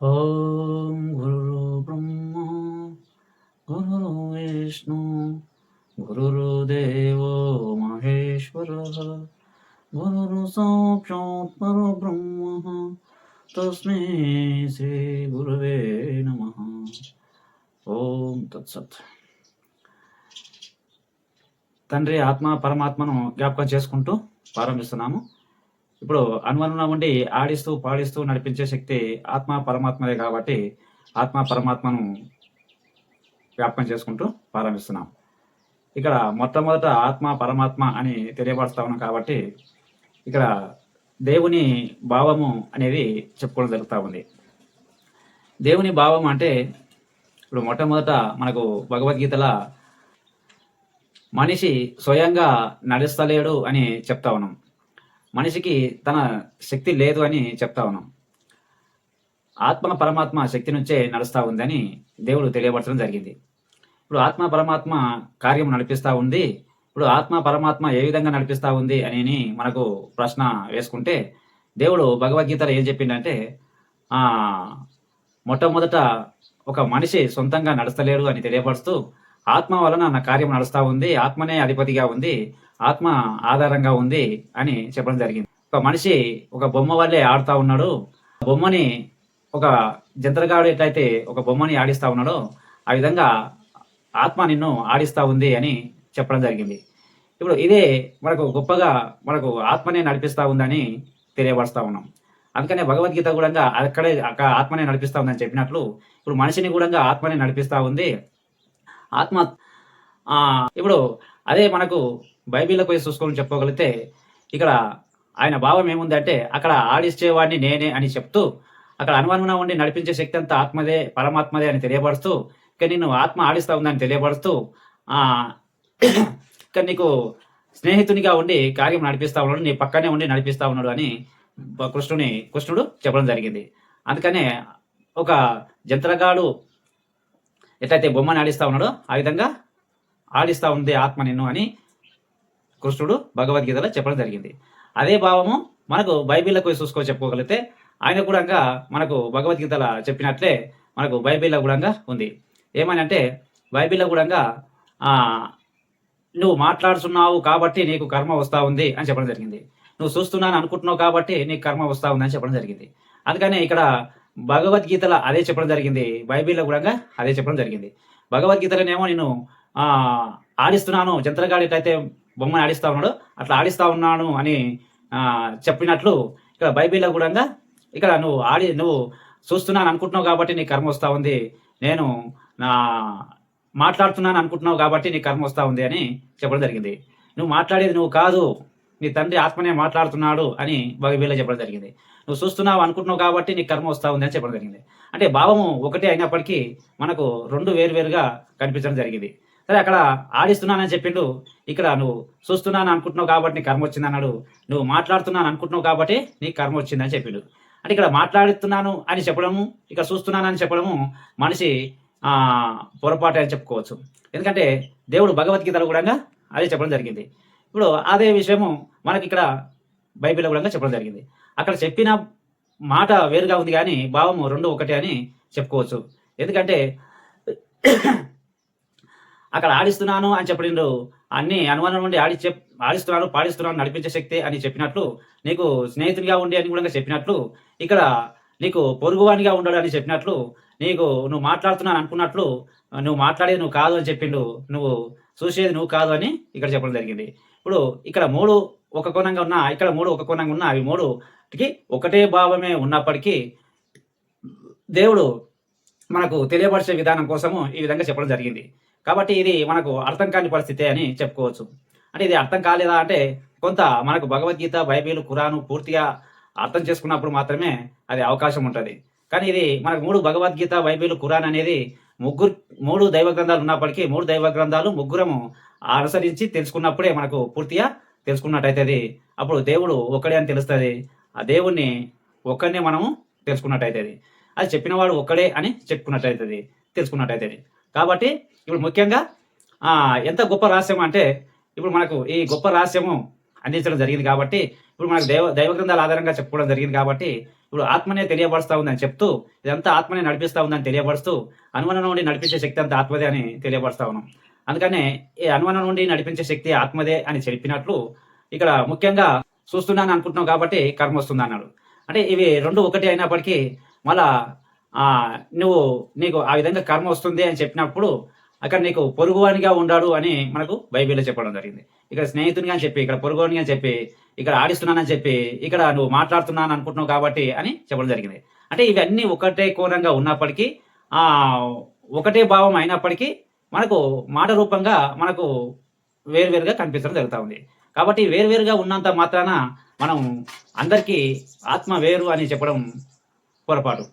ఓం గురు బ్రహ్మ గురు విష్ణు గురుదేవో మహేశ్వర గురు సాక్షాత్ పరబ్రహ్మ తస్మై శ్రీ గురువే నమః. ఓం తత్సత్. తండ్రి ఆత్మ పరమాత్మను జ్ఞాపకం చేసుకుంటూ ప్రారంభిస్తున్నాము. ఇప్పుడు అనువనున ఉండి ఆడిస్తూ పాడిస్తూ నడిపించే శక్తి ఆత్మ పరమాత్మదే కాబట్టి ఆత్మ పరమాత్మను జ్ఞాపకం చేసుకుంటూ ప్రారంభిస్తున్నాం. ఇక్కడ మొట్టమొదట ఆత్మ పరమాత్మ అని తెలియపరుస్తా ఉన్నాం కాబట్టి ఇక్కడ దేవుని భావము అనేది చెప్పుకోవడం జరుగుతూ ఉంది. దేవుని భావం అంటే ఇప్పుడు మొట్టమొదట మనకు భగవద్గీతల మనిషి స్వయంగా నడుస్తలేడు అని చెప్తా ఉన్నాం. మనిషికి తన శక్తి లేదు అని చెప్తా ఉన్నాం. ఆత్మ పరమాత్మ శక్తి నుంచే నడుస్తూ ఉందని దేవుడు తెలియపరచడం జరిగింది. ఇప్పుడు ఆత్మ పరమాత్మ కార్యం నడిపిస్తూ ఉంది. ఇప్పుడు ఆత్మ పరమాత్మ ఏ విధంగా నడిపిస్తూ ఉంది అని మనకు ప్రశ్న వేసుకుంటే దేవుడు భగవద్గీతలో ఏం చెప్పిండంటే మొట్టమొదట ఒక మనిషి సొంతంగా నడుస్తలేడు అని తెలియపరుస్తూ ఆత్మ వలన నా కార్యం నడుస్తూ ఉంది, ఆత్మనే అధిపతిగా ఉంది, ఆత్మ ఆధారంగా ఉంది అని చెప్పడం జరిగింది. ఒక మనిషి ఒక బొమ్మ వల్లే ఆడుతూ ఉన్నాడు. బొమ్మని ఒక జంత్రగాడు ఎట్లయితే ఒక బొమ్మని ఆడిస్తూ ఉన్నాడో ఆ విధంగా ఆత్మ నిన్ను ఆడిస్తూ ఉంది అని చెప్పడం జరిగింది. ఇప్పుడు ఇదే మనకు గొప్పగా మనకు ఆత్మనే నడిపిస్తూ ఉందని తెలియపరుస్తూ ఉన్నాం. అందుకనే భగవద్గీత కూడా అక్కడే ఆత్మనే నడిపిస్తూ ఉందని చెప్పినట్లు ఇప్పుడు మనిషిని కూడా ఆత్మనే నడిపిస్తూ ఉంది. ఆత్మ ఇప్పుడు అదే మనకు బైబిల్లో పోయి చూసుకొని చెప్పుకోగలిగితే ఇక్కడ ఆయన భావం ఏముందంటే అక్కడ ఆడిచ్చేవాడిని నేనే అని చెప్తూ అక్కడ అనుమానంగా ఉండి నడిపించే శక్తి అంతా ఆత్మదే పరమాత్మదే అని తెలియపరుస్తూ ఇక నిన్ను ఆత్మ ఆడిస్తూ ఉందని తెలియపరుస్తూ ఇక నీకు స్నేహితునిగా ఉండి కార్యం నడిపిస్తూ ఉన్నాడు, నీ పక్కనే ఉండి నడిపిస్తూ ఉన్నాడు అని కృష్ణుడు చెప్పడం జరిగింది. అందుకనే ఒక జంత్రగాడు ఎట్లయితే బొమ్మని ఆడిస్తూ ఉన్నాడో ఆ విధంగా ఆడిస్తూ ఉంది ఆత్మ నిన్ను అని కృష్ణుడు భగవద్గీతలో చెప్పడం జరిగింది. అదే భావము మనకు బైబిల్లోకి చెప్పుకోగలిగితే ఆయన కూడా మనకు భగవద్గీతలో చెప్పినట్లే మనకు బైబిల్లో కూడా ఉంది. ఏమని అంటే బైబిల్లో కూడా నువ్వు మాట్లాడుతున్నావు కాబట్టి నీకు కర్మ వస్తూ ఉంది అని చెప్పడం జరిగింది. నువ్వు చూస్తున్నాను అనుకుంటున్నావు కాబట్టి నీకు కర్మ వస్తూ ఉంది అని చెప్పడం జరిగింది. అందుకనే ఇక్కడ భగవద్గీతలో అదే చెప్పడం జరిగింది, బైబిల్లో కూడా అదే చెప్పడం జరిగింది. భగవద్గీతలోనేమో నేను ఆడిస్తున్నాను, జంత్రగాడు ఎట్లయితే బొమ్మని ఆడిస్తా ఉన్నాడు అట్లా ఆడిస్తా ఉన్నాను అని చెప్పినట్లు ఇక్కడ బైబిల్లో కూడా ఇక్కడ నువ్వు చూస్తున్నాను అనుకుంటున్నావు కాబట్టి నీ కర్మ వస్తూ ఉంది, నేను మాట్లాడుతున్నాను అనుకుంటున్నావు కాబట్టి నీ కర్మ వస్తూ ఉంది అని చెప్పడం జరిగింది. నువ్వు మాట్లాడేది నువ్వు కాదు, నీ తండ్రి ఆత్మనే మాట్లాడుతున్నాడు అని బైబిల్లో చెప్పడం జరిగింది. నువ్వు చూస్తున్నావు అనుకుంటున్నావు కాబట్టి నీ కర్మ వస్తూ ఉంది అని చెప్పడం జరిగింది. అంటే భావము ఒకటే అయినప్పటికీ మనకు రెండు వేరువేరుగా కనిపించడం జరిగింది. సరే, అక్కడ ఆడిస్తున్నానని చెప్పిండు, ఇక్కడ నువ్వు చూస్తున్నాను అనుకుంటున్నావు కాబట్టి నీ కర్మ వచ్చింది అన్నాడు, నువ్వు మాట్లాడుతున్నాను అనుకుంటున్నావు కాబట్టి నీ కర్మ వచ్చిందని చెప్పిండు. అంటే ఇక్కడ మాట్లాడుతున్నాను అని చెప్పడము, ఇక్కడ చూస్తున్నాను అని చెప్పడము మనిషి పొరపాటు అని చెప్పుకోవచ్చు. ఎందుకంటే దేవుడు భగవద్గీతలో కూడా అదే చెప్పడం జరిగింది. ఇప్పుడు అదే విషయము మనకి ఇక్కడ బైబిల్లో కూడా చెప్పడం జరిగింది. అక్కడ చెప్పిన మాట వేరుగా ఉంది కానీ భావము రెండు ఒకటే అని చెప్పుకోవచ్చు. ఎందుకంటే అక్కడ ఆడిస్తున్నాను అని చెప్పిన అన్ని అనుమానం నుండి ఆడిస్తున్నాను పాడిస్తున్నాను నడిపించే శక్తి అని చెప్పినట్లు, నీకు స్నేహితునిగా ఉండి అని కూడా చెప్పినట్లు, ఇక్కడ నీకు పొరుగువానిగా ఉండడు అని చెప్పినట్లు, నువ్వు మాట్లాడుతున్నాను అనుకున్నట్లు నువ్వు మాట్లాడేది నువ్వు కాదు అని చెప్పిండు, నువ్వు చూసేది నువ్వు కాదు అని ఇక్కడ చెప్పడం జరిగింది. ఇప్పుడు ఇక్కడ మూడు ఒక కోణంగా ఉన్నా, ఇక్కడ మూడు ఒక కోణంగా ఉన్నా, అవి మూడుకి ఒకటే భావమే ఉన్నప్పటికీ దేవుడు మనకు తెలియపరిచే విధానం కోసము ఈ విధంగా చెప్పడం జరిగింది. కాబట్టి ఇది మనకు అర్థం కాని పరిస్థితే అని చెప్పుకోవచ్చు. అంటే ఇది అర్థం కాలేదా అంటే కొంత మనకు భగవద్గీత, బైబిల్, ఖురాను పూర్తిగా అర్థం చేసుకున్నప్పుడు మాత్రమే అది అవకాశం ఉంటుంది. కానీ ఇది మనకు మూడు భగవద్గీత, బైబిల్, ఖురాన్ అనేది మూడు దైవ గ్రంథాలు ఉన్నప్పటికీ మూడు దైవ గ్రంథాలు ముగ్గురము అనుసరించి తెలుసుకున్నప్పుడే మనకు పూర్తిగా తెలుసుకున్నట్టయితుంది. అప్పుడు దేవుడు ఒక్కడే అని తెలుస్తుంది. ఆ దేవుణ్ణి ఒక్కడనే మనము తెలుసుకున్నట్టయితుంది. అది చెప్పినవాడు ఒక్కడే అని చెప్పుకున్నట్టయితుంది, తెలుసుకున్నట్టయితుంది. కాబట్టి ఇప్పుడు ముఖ్యంగా ఎంత గొప్ప రహస్యం అంటే ఇప్పుడు మనకు ఈ గొప్ప రహస్యము అందించడం జరిగింది కాబట్టి ఇప్పుడు మనకు దైవ గ్రంథాల ఆధారంగా చెప్పుకోవడం జరిగింది కాబట్టి ఇప్పుడు ఆత్మనే తెలియబరుస్తా ఉందని చెప్తూ ఇదంతా ఆత్మనే నడిపిస్తా ఉందని తెలియబరుస్తూ అనుమానం నుండి నడిపించే శక్తి అంతా ఆత్మదే అని తెలియబరుస్తా ఉన్నాం. అందుకనే ఈ అనుమానం నుండి నడిపించే శక్తి ఆత్మదే అని చెప్పినట్లు ఇక్కడ ముఖ్యంగా చూస్తున్నాను అనుకుంటున్నావు కాబట్టి కర్మ వస్తుంది అన్నాడు. అంటే ఇవి రెండు ఒకటి అయినప్పటికీ మళ్ళా నీకు ఆ విధంగా కర్మ వస్తుంది అని చెప్పినప్పుడు అక్కడ నీకు పొరుగువానిగా ఉండాడు అని మనకు బైబిల్లో చెప్పడం జరిగింది. ఇక్కడ స్నేహితునిగా అని చెప్పి, ఇక్కడ పొరుగువానిగా అని చెప్పి, ఇక్కడ ఆడిస్తున్నానని చెప్పి, ఇక్కడ నువ్వు మాట్లాడుతున్నాను అనుకుంటున్నావు కాబట్టి అని చెప్పడం జరిగింది. అంటే ఇవన్నీ ఒకటే కోణంగా ఉన్నప్పటికీ ఒకటే భావం అయినప్పటికీ మనకు మాట రూపంగా మనకు వేరువేరుగా కనిపించడం జరుగుతూ ఉంది. కాబట్టి వేరువేరుగా ఉన్నంత మాత్రాన మనం అందరికీ ఆత్మ వేరు అని చెప్పడం పొరపాటు.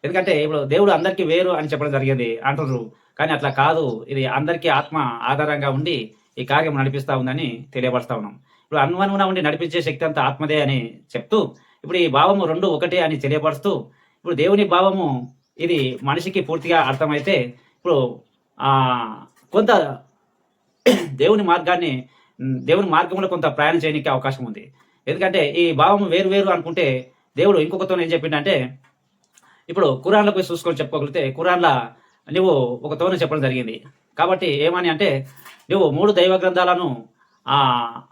ఎందుకంటే ఇప్పుడు దేవుడు అందరికీ వేరు అని చెప్పడం జరిగింది అంటున్నారు. కానీ అట్లా కాదు. ఇది అందరికీ ఆత్మ ఆధారంగా ఉండి ఈ కార్యం నడిపిస్తూ ఉందని తెలియపరుస్తా ఉన్నాం. ఇప్పుడు అనుమానంగా ఉండి నడిపించే శక్తి అంతా ఆత్మదే అని చెప్తూ ఇప్పుడు ఈ భావము రెండు ఒకటే అని తెలియపరుస్తూ ఇప్పుడు దేవుని భావము ఇది మనిషికి పూర్తిగా అర్థమైతే ఇప్పుడు కొంత దేవుని మార్గంలో కొంత ప్రయాణం చేయడానికి అవకాశం ఉంది. ఎందుకంటే ఈ భావం వేరు అనుకుంటే దేవుడు ఇంకొకతో ఏం చెప్పిండంటే ఇప్పుడు ఖురాన్లో పోయి చూసుకొని చెప్పుకోగలిగితే ఖురాన్లో నువ్వు ఒక తోన చెప్పడం జరిగింది. కాబట్టి ఏమని అంటే నువ్వు 3 దైవ గ్రంథాలను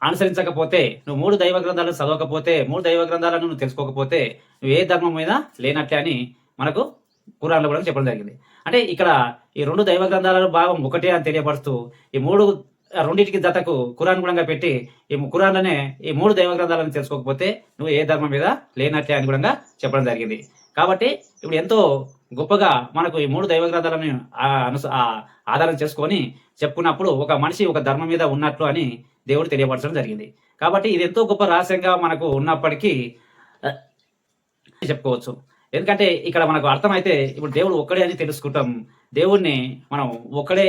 అనుసరించకపోతే, నువ్వు 3 దైవ గ్రంథాలను చదవకపోతే, 3 దైవ గ్రంథాలను నువ్వు తెలుసుకోకపోతే నువ్వు ఏ ధర్మం మీద లేనట్లే అని మనకు ఖురాన్లో కూడా చెప్పడం జరిగింది. అంటే ఇక్కడ ఈ 2 దైవ గ్రంథాల భాగం ఒకటే అని తెలియపరుస్తూ ఈ రెండింటికి జతకు ఖురాన్ గుణంగా పెట్టి ఈ ఖురాన్లోనే ఈ 3 దైవ గ్రంథాలను తెలుసుకోకపోతే నువ్వు ఏ ధర్మం మీద లేనట్లే అని కూడా చెప్పడం జరిగింది. కాబట్టి ఇప్పుడు ఎంతో గొప్పగా మనకు ఈ 3 దైవ గ్రంథాలను ఆధారం చేసుకొని చెప్పుకున్నప్పుడు ఒక మనిషి ఒక ధర్మం మీద ఉన్నట్లు అని దేవుడు తెలియపరచడం జరిగింది. కాబట్టి ఇది ఎంతో గొప్ప రహస్యంగా మనకు ఉన్నప్పటికీ చెప్పుకోవచ్చు. ఎందుకంటే ఇక్కడ మనకు అర్థమైతే ఇప్పుడు దేవుడు ఒక్కడే అని తెలుసుకుంటాం. దేవుణ్ణి మనం ఒక్కడే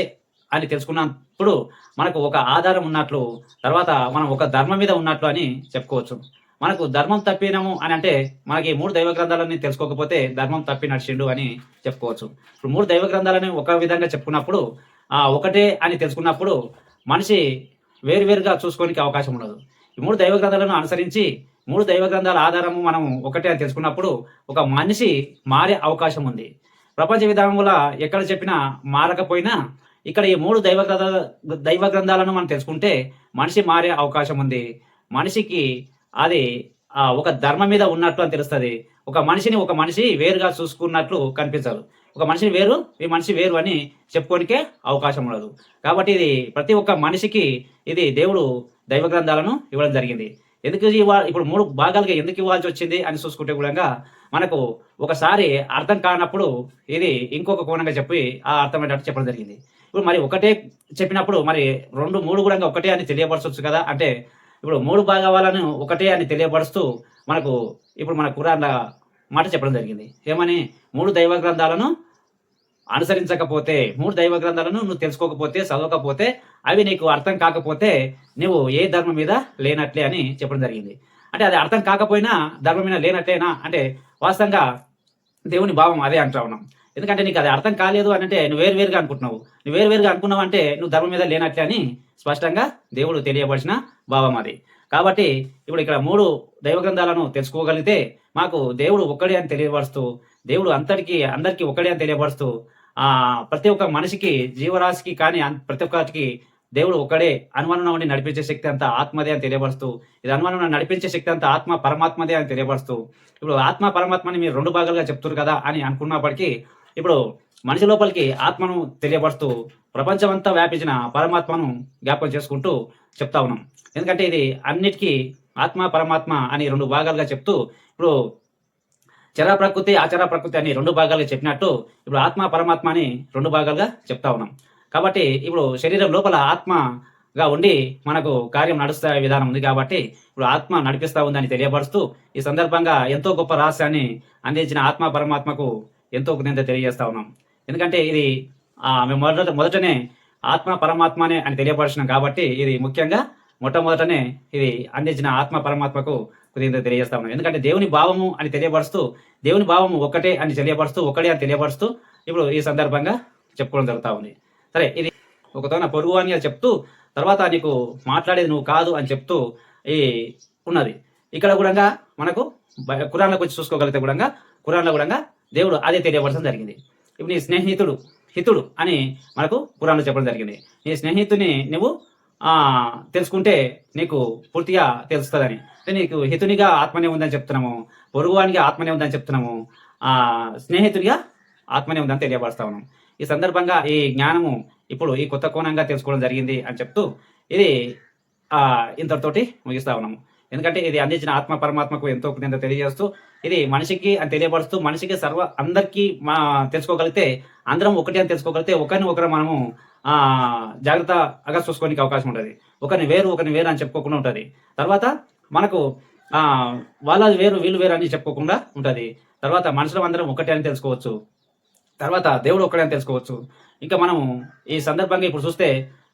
అని తెలుసుకున్నప్పుడు మనకు ఒక ఆధారం ఉన్నట్లు, తర్వాత మనం ఒక ధర్మం మీద ఉన్నట్లు అని చెప్పుకోవచ్చు. మనకు ధర్మం తప్పినము అని అంటే మనకి 3 దైవ గ్రంథాలని తెలుసుకోకపోతే ధర్మం తప్పి నడిచిండు అని చెప్పుకోవచ్చు. ఇప్పుడు 3 దైవ గ్రంథాలని ఒక విధంగా చెప్పుకున్నప్పుడు ఒకటే అని తెలుసుకున్నప్పుడు మనిషి వేరువేరుగా చూసుకోనికి అవకాశం ఉండదు. ఈ 3 దైవ గ్రంథాలను అనుసరించి 3 దైవ గ్రంథాల ఆధారము మనం ఒకటే అని తెలుసుకున్నప్పుడు ఒక మనిషి మారే అవకాశం ఉంది. ప్రపంచ విధానంలో ఎక్కడ చెప్పినా మారకపోయినా ఇక్కడ ఈ 3 దైవ గ్రంథాలను మనం తెలుసుకుంటే మనిషి మారే అవకాశం ఉంది. మనిషికి అది ఒక ధర్మం మీద ఉన్నట్లు అని తెలుస్తుంది. ఒక మనిషి వేరుగా చూసుకున్నట్లు కనిపించదు. ఒక మనిషిని వేరు, ఈ మనిషి వేరు అని చెప్పుకోనికే అవకాశం ఉండదు. కాబట్టి ఇది ప్రతి ఒక్క మనిషికి ఇది దేవుడు దైవ గ్రంథాలను ఇవ్వడం జరిగింది. ఎందుకు ఇప్పుడు 3 భాగాలుగా ఎందుకు ఇవ్వాల్సి వచ్చింది అని చూసుకుంటే కూడా మనకు ఒకసారి అర్థం కానప్పుడు ఇది ఇంకొక కోణంగా చెప్పి ఆ అర్థమయ్యేటట్టు చెప్పడం జరిగింది. ఇప్పుడు మరి ఒకటే చెప్పినప్పుడు మరి 2, 3 కూడా ఒకటే అని తెలియపరచవచ్చు కదా. అంటే ఇప్పుడు 3 భాగాలను ఒకటే అని తెలియపరుస్తూ మనకు ఇప్పుడు మన ఖురాన్ల మాట చెప్పడం జరిగింది. ఏమని 3 దైవ గ్రంథాలను అనుసరించకపోతే, 3 దైవ గ్రంథాలను నువ్వు తెలుసుకోకపోతే, చదవకపోతే, అవి నీకు అర్థం కాకపోతే నువ్వు ఏ ధర్మం మీద లేనట్లే అని చెప్పడం జరిగింది. అంటే అది అర్థం కాకపోయినా ధర్మం మీద లేనట్లేనా అంటే వాస్తవంగా దేవుని భావం అదే అంటా ఉన్నాం. ఎందుకంటే నీకు అది అర్థం కాలేదు అని అంటే నువ్వు వేరువేరుగా అనుకుంటున్నావు. నువ్వు వేరువేరుగా అనుకున్నావు అంటే నువ్వు ధర్మం మీద లేనట్లే అని స్పష్టంగా దేవుడు తెలియపరిచిన భావం అది. కాబట్టి ఇప్పుడు ఇక్కడ 3 దైవ గ్రంథాలను తెలుసుకోగలిగితే మాకు దేవుడు ఒక్కడే అని తెలియపరుస్తూ, దేవుడు అందరికీ ఒక్కడే అని తెలియపరుస్తూ ప్రతి ఒక్క మనిషికి, జీవరాశికి కానీ ప్రతి ఒక్కరికి దేవుడు ఒక్కడే. అనుమానం నుండి నడిపించే శక్తి అంతా ఆత్మదే అని తెలియపరుస్తూ, ఇది అనుమానం నడిపించే శక్తి అంతా ఆత్మ పరమాత్మదే అని తెలియపరుస్తూ, ఇప్పుడు ఆత్మ పరమాత్మని మీరు 2 భాగాలుగా చెప్తున్నారు కదా అని అనుకున్నప్పటికీ ఇప్పుడు మనిషి లోపలికి ఆత్మను తెలియపరుస్తూ ప్రపంచమంతా వ్యాపించిన పరమాత్మను జ్ఞాపకం చేసుకుంటూ చెప్తా ఉన్నాం. ఎందుకంటే ఇది అన్నిటికీ ఆత్మ పరమాత్మ అని 2 భాగాలుగా చెప్తూ ఇప్పుడు చర ప్రకృతి ఆచార ప్రకృతి అని 2 భాగాలుగా చెప్పినట్టు ఇప్పుడు ఆత్మ పరమాత్మ అని 2 భాగాలుగా చెప్తా ఉన్నాం. కాబట్టి ఇప్పుడు శరీరం లోపల ఆత్మగా ఉండి మనకు కార్యం నడుస్తే విధానం ఉంది. కాబట్టి ఇప్పుడు ఆత్మ నడిపిస్తూ ఉందని తెలియపరుస్తూ ఈ సందర్భంగా ఎంతో గొప్ప రహస్యాన్ని అందించిన ఆత్మ పరమాత్మకు ఎంతో కృతజ్ఞత తెలియజేస్తా ఉన్నాం. ఎందుకంటే ఇది మేము మొదటనే ఆత్మ పరమాత్మనే అని తెలియపరిచినాం. కాబట్టి ఇది ముఖ్యంగా మొట్టమొదటనే ఇది అందించిన ఆత్మ పరమాత్మకు కృతజ్ఞత తెలియజేస్తా ఉన్నాం. ఎందుకంటే దేవుని భావము అని తెలియపరుస్తూ, దేవుని భావము ఒక్కటే అని తెలియపరుస్తూ, ఒక్కడే అని తెలియపరుస్తూ ఇప్పుడు ఈ సందర్భంగా చెప్పుకోవడం జరుగుతూ ఉంది. సరే, ఇది ఒకతోన పొరుగు అని చెప్తూ తర్వాత నీకు మాట్లాడేది నువ్వు కాదు అని చెప్తూ ఈ ఉన్నది. ఇక్కడ కూడా మనకు ఖురాన్‌లోకి వచ్చి చూసుకోగలిగితే కూడా ఖురాన్‌లో కూడా దేవుడు అదే తెలియపరచడం జరిగింది. ఇప్పుడు నీ స్నేహితుడు, హితుడు అని మనకు ఖురాన్‌లో చెప్పడం జరిగింది. నీ స్నేహితుడిని నువ్వు తెలుసుకుంటే నీకు పూర్తిగా తెలుస్తదని. నీకు హితునిగా ఆత్మనే ఉందని చెప్తున్నాము. పొరుగువానిగా ఆత్మనే ఉందని చెప్తున్నాము. స్నేహితుడిగా ఆత్మనే ఉందని తెలియపరుస్తా ఉన్నాం. ఈ సందర్భంగా ఈ జ్ఞానము ఇప్పుడు ఈ కొత్త కోణంగా తెలుసుకోవడం జరిగింది అని చెప్తూ ఇది ఇంతటితోటి ముగిస్తా ఉన్నాము. ఎందుకంటే ఇది అందించిన ఆత్మ పరమాత్మకు ఎంతో కృతజ్ఞత తెలియజేస్తూ ఇది మనిషికి అని తెలియపరుస్తూ మనిషికి అందరికీ తెలుసుకోగలిగితే అందరం ఒకటి అని తెలుసుకోగలిగితే ఒకరిని ఒకరు మనము జాగ్రత్తగా చూసుకోనికి అవకాశం ఉంటుంది. ఒకరిని వేరు అని చెప్పుకోకుండా ఉంటుంది. తర్వాత మనకు వాళ్ళది వేరు వీళ్ళు వేరు అని చెప్పుకోకుండా ఉంటుంది. తర్వాత మనుషులం అందరం ఒకటే అని తెలుసుకోవచ్చు. తర్వాత దేవుడు ఒక్కడే అని తెలుసుకోవచ్చు. ఇంకా మనం ఈ సందర్భంగా ఇప్పుడు చూస్తే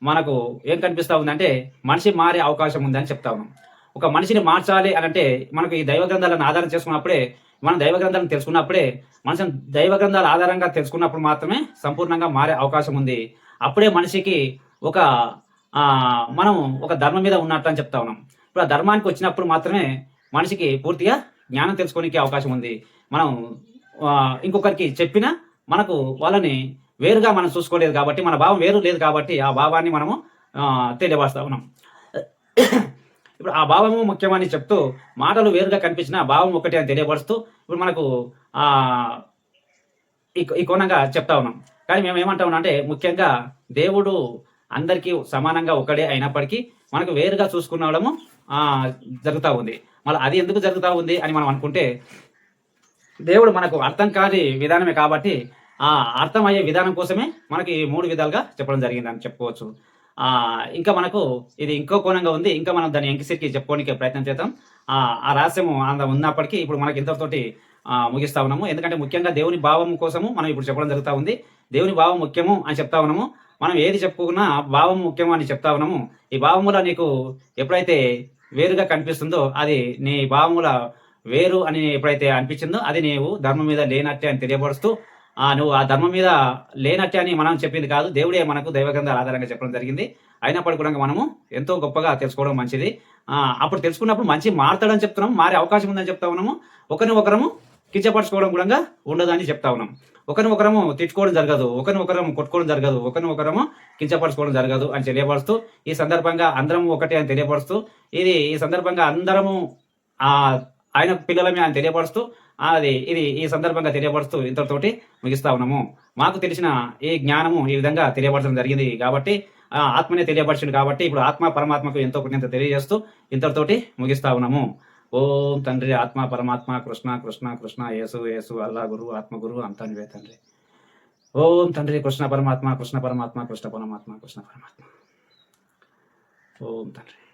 మనకు ఏం కనిపిస్తా ఉందంటే మనిషి మారే అవకాశం ఉందని చెప్తా ఉన్నాం. ఒక మనిషిని మార్చాలి అని అంటే మనకు ఈ దైవ గ్రంథాలను ఆధారం చేసుకున్నప్పుడే మనం దైవ గ్రంథాలను తెలుసుకున్నప్పుడే మనిషిని దైవ గ్రంథాల ఆధారంగా తెలుసుకున్నప్పుడు మాత్రమే సంపూర్ణంగా మారే అవకాశం ఉంది. అప్పుడే మనిషికి ఒక మనం ఒక ధర్మం మీద ఉన్నట్టు అని చెప్తా ఉన్నాం. ఇప్పుడు ఆ ధర్మానికి వచ్చినప్పుడు మాత్రమే మనిషికి పూర్తిగా జ్ఞానం తెలుసుకోనికి అవకాశం ఉంది. మనం ఇంకొకరికి చెప్పినా మనకు వాళ్ళని వేరుగా మనం చూసుకోలేదు కాబట్టి మన భావం వేరు లేదు కాబట్టి ఆ భావాన్ని మనము తెలియపరుస్తా ఉన్నాం. ఇప్పుడు ఆ భావము ముఖ్యమని చెప్తూ మాటలు వేరుగా కనిపించిన భావం ఒకటి అని తెలియపరుస్తూ ఇప్పుడు మనకు ఈ కోణంగా చెప్తా ఉన్నాం. కానీ మేము ఏమంటా ఉన్నాం అంటే ముఖ్యంగా దేవుడు అందరికీ సమానంగా ఒకడే అయినప్పటికీ మనకు వేరుగా చూసుకునడము జరుగుతూ ఉంది. మళ్ళీ అది ఎందుకు జరుగుతూ ఉంది అని మనం అనుకుంటే దేవుడు మనకు అర్థం కాని విధానమే కాబట్టి అర్థమయ్యే విధానం కోసమే మనకి 3 విధాలుగా చెప్పడం జరిగిందని చెప్పుకోవచ్చు. ఇంకా మనకు ఇది ఇంకో కోణంగా ఉంది. ఇంకా మనం దాన్ని ఎంకిసిరికి చెప్పుకోవడానికి ప్రయత్నం చేద్దాం. ఆ రహస్యము ఉన్నప్పటికీ ఇప్పుడు మనకి ఇంతటితోటి ముగిస్తా ఉన్నాము. ఎందుకంటే ముఖ్యంగా దేవుని భావం కోసము మనం ఇప్పుడు చెప్పడం జరుగుతూ ఉంది. దేవుని భావం ముఖ్యము అని చెప్తా ఉన్నాము. మనం ఏది చెప్పుకున్నా భావం ముఖ్యము అని చెప్తా ఉన్నాము. ఈ భావముల నీకు ఎప్పుడైతే వేరుగా కనిపిస్తుందో అది నీ భావముల వేరు అని ఎప్పుడైతే అనిపించిందో అది నీవు ధర్మం మీద లేనట్టే అని తెలియపరుస్తూ నువ్వు ఆ ధర్మం మీద లేనట్టే అని మనం చెప్పింది కాదు. దేవుడే మనకు దైవ గ్రంథాల ఆధారంగా చెప్పడం జరిగింది. అయినప్పటికీ కూడా మనము ఎంతో గొప్పగా తెలుసుకోవడం మంచిది. అప్పుడు తెలుసుకున్నప్పుడు మంచి మారుతాడని చెప్తున్నాం. మారే అవకాశం ఉందని చెప్తా ఉన్నాము. ఒకరినొకరము కించపరచుకోవడం కూడా ఉండదని చెప్తా ఉన్నాం. ఒకరినొకరము తిట్టుకోవడం జరగదు, ఒకరినొకరము కొట్టుకోవడం జరగదు, ఒకరినొకరము కించపరచుకోవడం జరగదు అని తెలియపరుస్తూ ఈ సందర్భంగా అందరము ఒకటే అని తెలియపరుస్తూ ఈ సందర్భంగా అందరము ఆయన పిల్లలమే అని తెలియపరుస్తూ ఇది ఈ సందర్భంగా తెలియపరుస్తూ ఇంతటితోటి ముగిస్తా ఉన్నాము. మాకు తెలిసిన ఈ జ్ఞానము ఈ విధంగా తెలియపరచడం జరిగింది కాబట్టి ఆత్మనే తెలియపరిచింది కాబట్టి ఇప్పుడు ఆత్మ పరమాత్మకు ఎంతో కృతజ్ఞత తెలియజేస్తూ ఇంతటితోటి ముగిస్తా ఉన్నాము. ఓం తండ్రి ఆత్మ పరమాత్మ కృష్ణ కృష్ణ కృష్ణ యేసు యేసు అల్లా గురు ఆత్మ గురు అంతా నీవే తండ్రి. ఓం తండ్రి కృష్ణ పరమాత్మ కృష్ణ పరమాత్మ కృష్ణ పరమాత్మ కృష్ణ పరమాత్మ. ఓం తండ్రి.